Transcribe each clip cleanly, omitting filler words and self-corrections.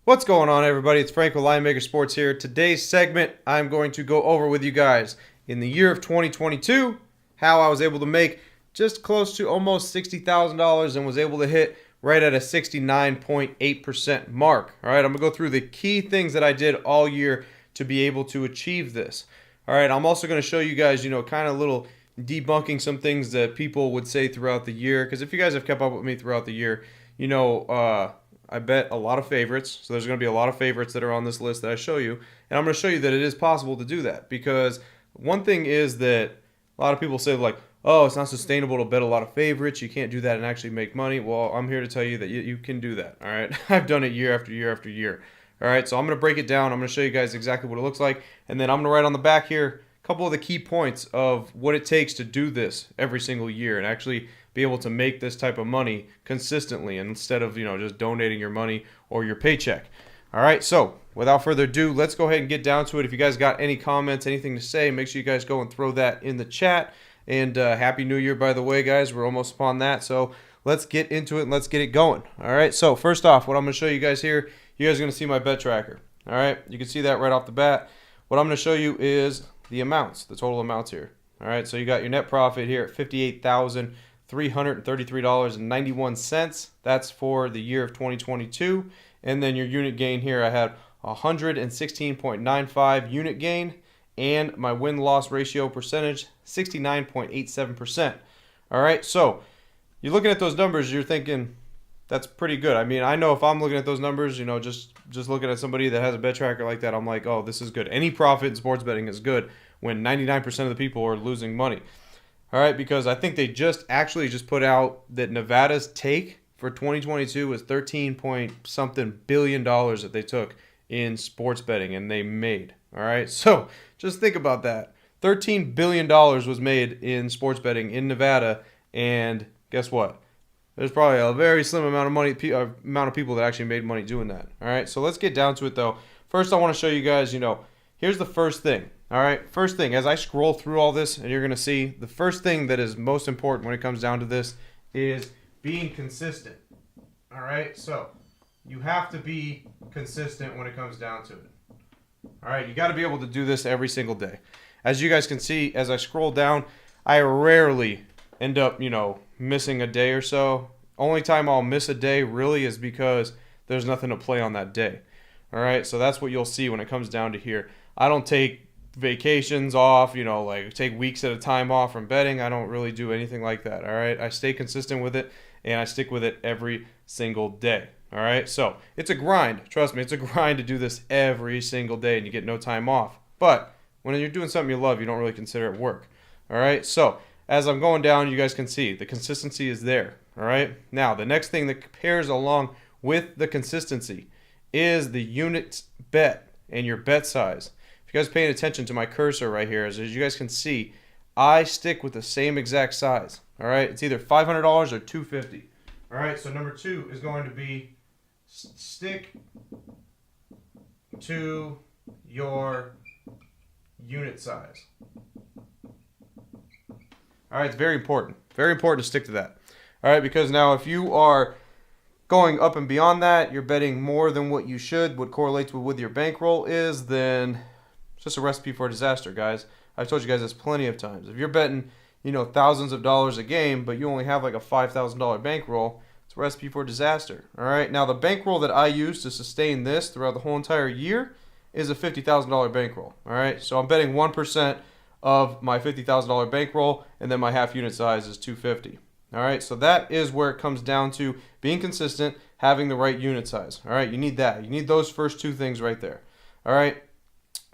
What's going on, everybody? It's Frank with Linemaker Sports here. Today's segment, I'm going to go over with you guys in the year of 2022 how I was able to make just close to almost $60,000 and was able to hit right at a 69.8% mark. All right, I'm going to go through the key things that I did all year to be able to achieve this. All right, I'm also going to show you guys, kind of little debunking some things that people would say throughout the year. Because if you guys have kept up with me throughout the year, I bet a lot of favorites. So there's going to be a lot of favorites that are on this list that I show you. And I'm going to show you that it is possible to do that. Because one thing is that a lot of people say, like, oh, it's not sustainable to bet a lot of favorites. You can't do that and actually make money. Well, I'm here to tell you that you can do that. All right. I've done it year after year after year. All right. So I'm going to break it down. I'm going to show you guys exactly what it looks like. And then I'm going to write on the back here a couple of the key points of what it takes to do this every single year and actually be able to make this type of money consistently instead of, just donating your money or your paycheck. All right, so without further ado, let's go ahead and get down to it. If you guys got any comments, anything to say, make sure you guys go and throw that in the chat. And Happy New Year, by the way, guys. We're almost upon that, so let's get into it and let's get it going. All right, so first off, what I'm going to show you guys here, you guys are going to see my bet tracker. All right, you can see that right off the bat. What I'm going to show you is the amounts, the total amounts here. All right, so you got your net profit here at $58,333.91. That's for the year of 2022. And then your unit gain here, I had 116.95 unit gain, and my win-loss ratio percentage, 69.87%. All right, so you're looking at those numbers, you're thinking, that's pretty good. I mean, I know if I'm looking at those numbers, just looking at somebody that has a bet tracker like that, I'm like, oh, this is good. Any profit in sports betting is good when 99% of the people are losing money. All right, because I think they just put out that Nevada's take for 2022 was 13 point something billion dollars that they took in sports betting and they made. All right, so just think about that. $13 billion was made in sports betting in Nevada, and guess what? There's probably a very slim amount of people that actually made money doing that. All right, so let's get down to it though. First, I want to show you guys, here's the first thing. All right, first thing, as I scroll through all this, and you're going to see, the first thing that is most important when it comes down to this is being consistent. All right, so you have to be consistent when it comes down to it. All right, you got to be able to do this every single day. As you guys can see, as I scroll down, I rarely end up, missing a day or so. Only time I'll miss a day really is because there's nothing to play on that day. All right, so that's what you'll see when it comes down to here. I don't take vacations off, like take weeks at a time off from betting. I don't really do anything like that. All right, I stay consistent with it and I stick with it every single day. All right, so it's a grind. Trust me, it's a grind to do this every single day and you get no time off. But when you're doing something you love, you don't really consider it work. All right, so as I'm going down, you guys can see the consistency is there. All right, now the next thing that pairs along with the consistency is the unit bet and your bet size. If you guys are paying attention to my cursor right here, as you guys can see, I stick with the same exact size. All right, it's either $500 or $250. All right, so number 2 is going to be stick to your unit size. All right, it's very important. Very important to stick to that. All right, because now if you are going up and beyond that, you're betting more than what you should, what correlates with your bankroll is, then it's just a recipe for disaster, guys. I've told you guys this plenty of times. If you're betting, thousands of dollars a game, but you only have like a $5,000 bankroll, it's a recipe for disaster. All right. Now the bankroll that I use to sustain this throughout the whole entire year is a $50,000 bankroll. All right. So I'm betting 1% of my $50,000 bankroll, and then my half unit size is $250. All right. So that is where it comes down to being consistent, having the right unit size. All right. You need that. You need those first two things right there. All right.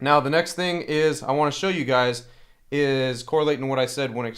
Now the next thing is I want to show you guys is correlating what I said when I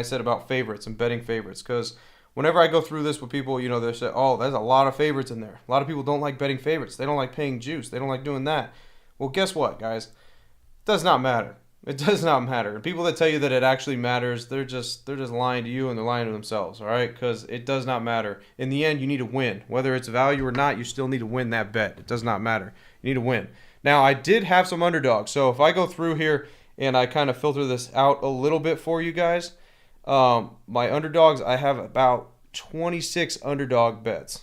said about favorites and betting favorites, because whenever I go through this with people, they say, oh, there's a lot of favorites in there. A lot of people don't like betting favorites. They don't like paying juice. They don't like doing that. Well, guess what, guys? It does not matter. It does not matter. And people that tell you that it actually matters, they're just lying to you and they're lying to themselves, all right? Because it does not matter. In the end, you need to win. Whether it's value or not, you still need to win that bet. It does not matter. You need to win. Now, I did have some underdogs. So if I go through here and I kind of filter this out a little bit for you guys, my underdogs, I have about 26 underdog bets.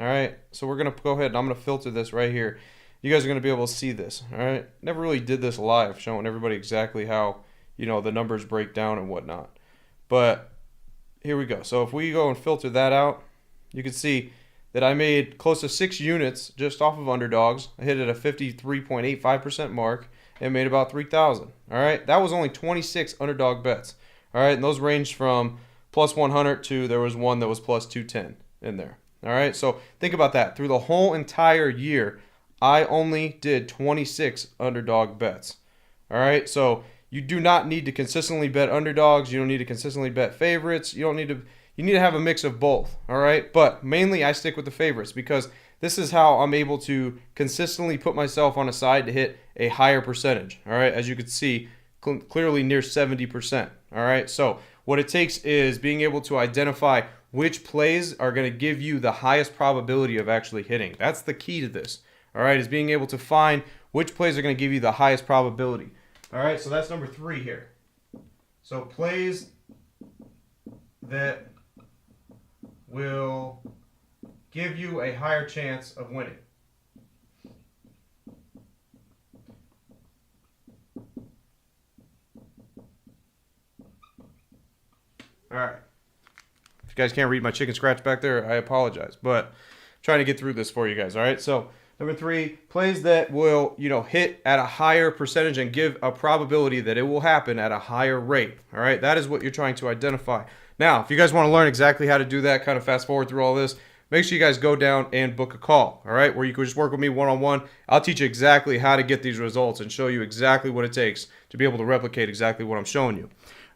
All right, so we're going to go ahead and I'm going to filter this right here. You guys are going to be able to see this. All right, never really did this live, showing everybody exactly how, the numbers break down and whatnot. But here we go. So if we go and filter that out, you can see that I made close to 6 units just off of underdogs. I hit it at a 53.85% mark and made about 3,000. All right, that was only 26 underdog bets. All right, and those ranged from plus 100 to there was one that was plus 210 in there. All right, so think about that. Through the whole entire year, I only did 26 underdog bets. All right, so you do not need to consistently bet underdogs. You don't need to consistently bet favorites. You need to have a mix of both. All right, but mainly I stick with the favorites because this is how I'm able to consistently put myself on a side to hit a higher percentage. All right, as you can see, clearly near 70%. All right, so what it takes is being able to identify which plays are going to give you the highest probability of actually hitting. That's the key to this. All right, is being able to find which plays are going to give you the highest probability. All right, so that's number 3 here. So plays that will give you a higher chance of winning. All right. If you guys can't read my chicken scratch back there, I apologize. But I'm trying to get through this for you guys. All right. So number 3, plays that will, hit at a higher percentage and give a probability that it will happen at a higher rate. All right. That is what you're trying to identify. Now, if you guys want to learn exactly how to do that, kind of fast forward through all this, make sure you guys go down and book a call. All right. Where you can just work with me one-on-one. I'll teach you exactly how to get these results and show you exactly what it takes to be able to replicate exactly what I'm showing you.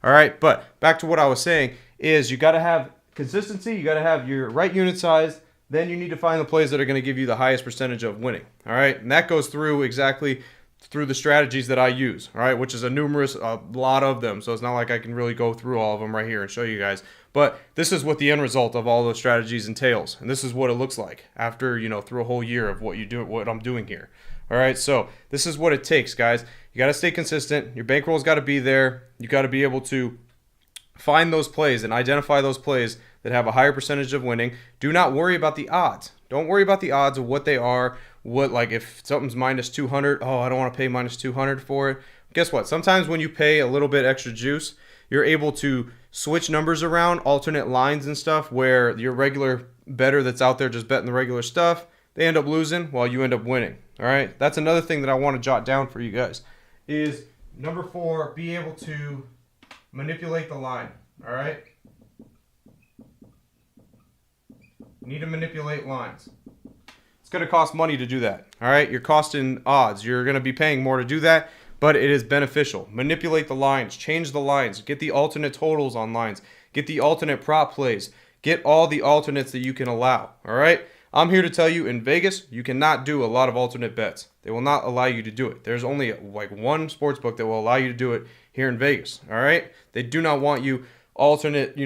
All right, but back to what I was saying is you got to have consistency. You got to have your right unit size. Then you need to find the plays that are going to give you the highest percentage of winning. All right, and that goes through exactly through the strategies that I use. All right, which is a lot of them. So it's not like I can really go through all of them right here and show you guys. But this is what the end result of all those strategies entails, and this is what it looks like after through a whole year of what I'm doing here. All right, so this is what it takes, guys. You got to stay consistent. Your bankroll's got to be there. You got to be able to find those plays and identify those plays that have a higher percentage of winning. Do not worry about the odds. Don't worry about the odds of what they are. Like if something's minus 200, oh, I don't want to pay minus 200 for it. Guess what? Sometimes when you pay a little bit extra juice, you're able to switch numbers around, alternate lines and stuff, where your regular bettor that's out there just betting the regular stuff, they end up losing while you end up winning. All right, that's another thing that I want to jot down for you guys is number 4, be able to manipulate the line. All right, you need to manipulate lines. It's going to cost money to do that. All right, you're costing odds. You're going to be paying more to do that, but it is beneficial. Manipulate the lines, change the lines, get the alternate totals on lines, get the alternate prop plays, get all the alternates that you can allow. All right. I'm here to tell you in Vegas, you cannot do a lot of alternate bets. They will not allow you to do it. There's only like one sports book that will allow you to do it here in Vegas. All right. They do not want you alternate,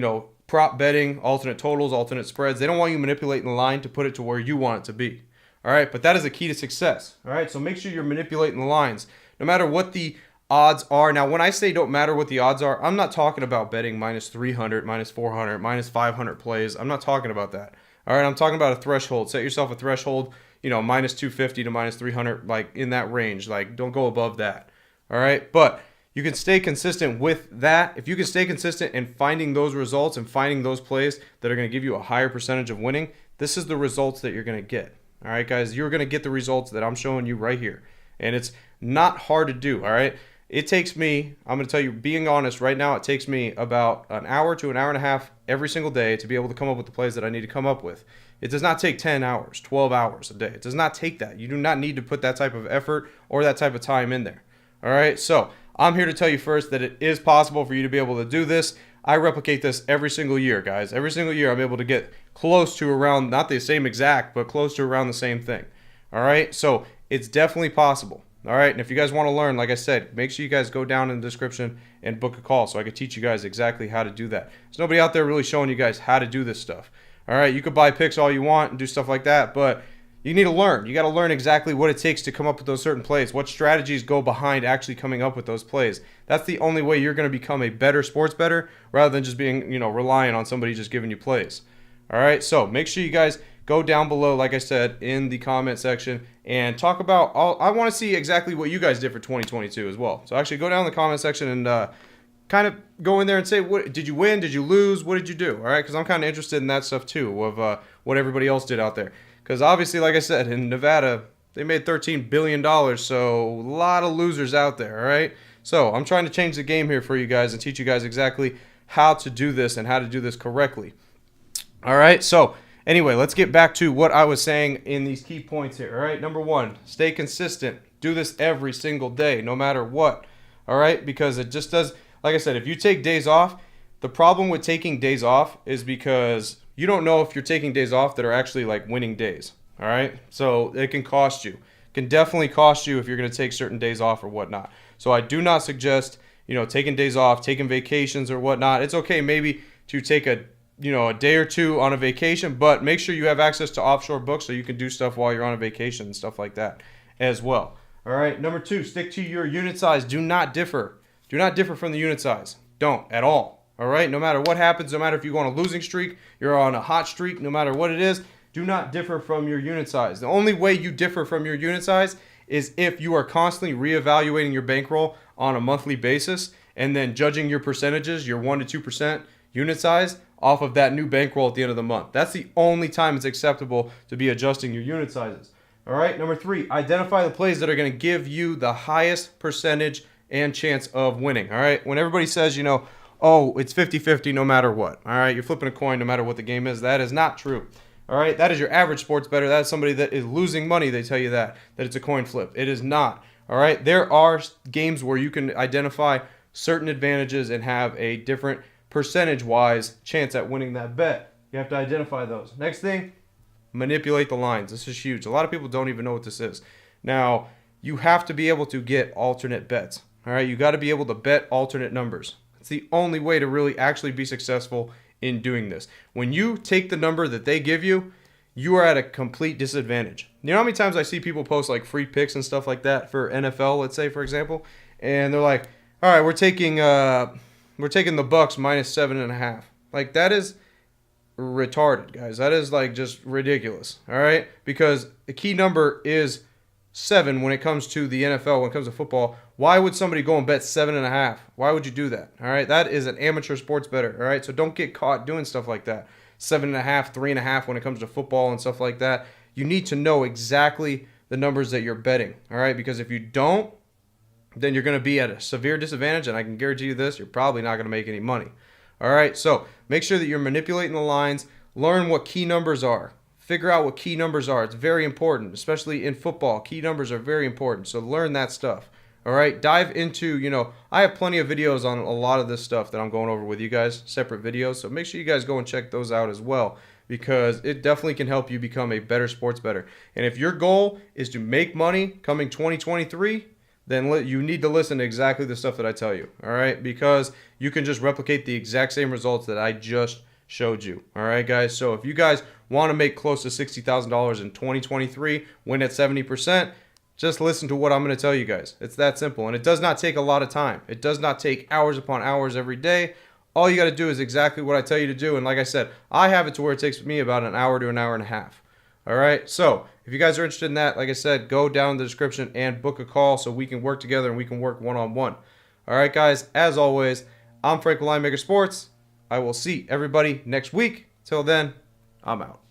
prop betting, alternate totals, alternate spreads. They don't want you manipulating the line to put it to where you want it to be. All right. But that is a key to success. All right. So make sure you're manipulating the lines no matter what the odds are. Now, when I say don't matter what the odds are, I'm not talking about betting minus 300, minus 400, minus 500 plays. I'm not talking about that. All right, I'm talking about a threshold. Set yourself a threshold, minus 250 to minus 300, like in that range. Like, don't go above that. All right, but you can stay consistent with that. If you can stay consistent in finding those results and finding those plays that are going to give you a higher percentage of winning, this is the results that you're going to get. All right, guys, you're going to get the results that I'm showing you right here. And it's not hard to do, all right? It takes me, I'm going to tell you, being honest, right now, it takes me about an hour to an hour and a half every single day to be able to come up with the plays that I need to come up with. It does not take 10 hours, 12 hours a day. It does not take that. You do not need to put that type of effort or that type of time in there. All right, so I'm here to tell you first that it is possible for you to be able to do this. I replicate this every single year, guys. Every single year I'm able to get close to around, not the same exact, but close to around the same thing. All right, so it's definitely possible. All right, and if you guys want to learn, like I said, make sure you guys go down in the description and book a call so I can teach you guys exactly how to do that. There's nobody out there really showing you guys how to do this stuff. All right, you could buy picks all you want and do stuff like that, but you need to learn. You got to learn exactly what it takes to come up with those certain plays, what strategies go behind actually coming up with those plays. That's the only way you're going to become a better sports bettor rather than just being, relying on somebody just giving you plays. All right, so make sure you guys go down below, like I said, in the comment section and talk about, I want to see exactly what you guys did for 2022 as well. So actually go down in the comment section and kind of go in there and say, what did you win? Did you lose? What did you do? All right, because I'm kind of interested in that stuff too, of what everybody else did out there. Because obviously, like I said, in Nevada, they made $13 billion, so a lot of losers out there, all right? So I'm trying to change the game here for you guys and teach you guys exactly how to do this and how to do this correctly. All right, so anyway, let's get back to what I was saying in these key points here, all right? Number one, stay consistent. Do this every single day, no matter what, all right? Because it just does, like I said, if you take days off, the problem with taking days off is because you don't know if you're taking days off that are actually like winning days, all right? So it can cost you. It can definitely cost you if you're going to take certain days off or whatnot. So I do not suggest, taking days off, taking vacations or whatnot. It's okay maybe to take a day or two on a vacation, but make sure you have access to offshore books so you can do stuff while you're on a vacation and stuff like that as well. All right, number two, stick to your unit size. Do not differ. Do not differ from the unit size. Don't at all. All right, no matter what happens, no matter if you go on a losing streak, you're on a hot streak, no matter what it is, do not differ from your unit size. The only way you differ from your unit size is if you are constantly reevaluating your bankroll on a monthly basis and then judging your percentages, your 1 to 2% unit size, off of that new bankroll at the end of the month. That's the only time it's acceptable to be adjusting your unit sizes. All right, number three, identify the plays that are going to give you the highest percentage and chance of winning. All right, when everybody says, oh, it's 50-50 no matter what. All right, you're flipping a coin no matter what the game is. That is not true. All right, that is your average sports bettor. That is somebody that is losing money. They tell you that it's a coin flip. It is not. All right, there are games where you can identify certain advantages and have a different percentage-wise chance at winning that bet. You have to identify those. Next thing, manipulate the lines. This is huge. A lot of people don't even know what this is. Now, you have to be able to get alternate bets. All right, you got to be able to bet alternate numbers. It's the only way to really actually be successful in doing this. When you take the number that they give you, you are at a complete disadvantage. You know how many times I see people post like free picks and stuff like that for NFL, let's say, for example, and they're like, all right, we're taking the Bucks minus 7.5. Like, that is retarded, guys. That is like just ridiculous. All right, because the key number is 7 when it comes to the NFL, when it comes to football. Why would somebody go and bet 7.5? Why would you do that? All right, that is an amateur sports bettor. All right, so don't get caught doing stuff like that. 7.5, 3.5 when it comes to football and stuff like that. You need to know exactly the numbers that you're betting. All right, because if you don't, then you're going to be at a severe disadvantage, and I can guarantee you this, you're probably not going to make any money. All right, so make sure that you're manipulating the lines. Learn what key numbers are. Figure out what key numbers are. It's very important, especially in football. Key numbers are very important, so learn that stuff. All right, dive into, I have plenty of videos on a lot of this stuff that I'm going over with you guys, separate videos, so make sure you guys go and check those out as well, because it definitely can help you become a better sports bettor. And if your goal is to make money coming 2023, then you need to listen to exactly the stuff that I tell you, all right? Because you can just replicate the exact same results that I just showed you, all right, guys? So if you guys want to make close to $60,000 in 2023, win at 70%, just listen to what I'm going to tell you guys. It's that simple, and it does not take a lot of time. It does not take hours upon hours every day. All you got to do is exactly what I tell you to do, and like I said, I have it to where it takes me about an hour to an hour and a half. All right, so if you guys are interested in that, like I said, go down in the description and book a call so we can work together and we can work one-on-one. All right, guys, as always, I'm Frank with Linemaker Sports. I will see everybody next week. Till then, I'm out.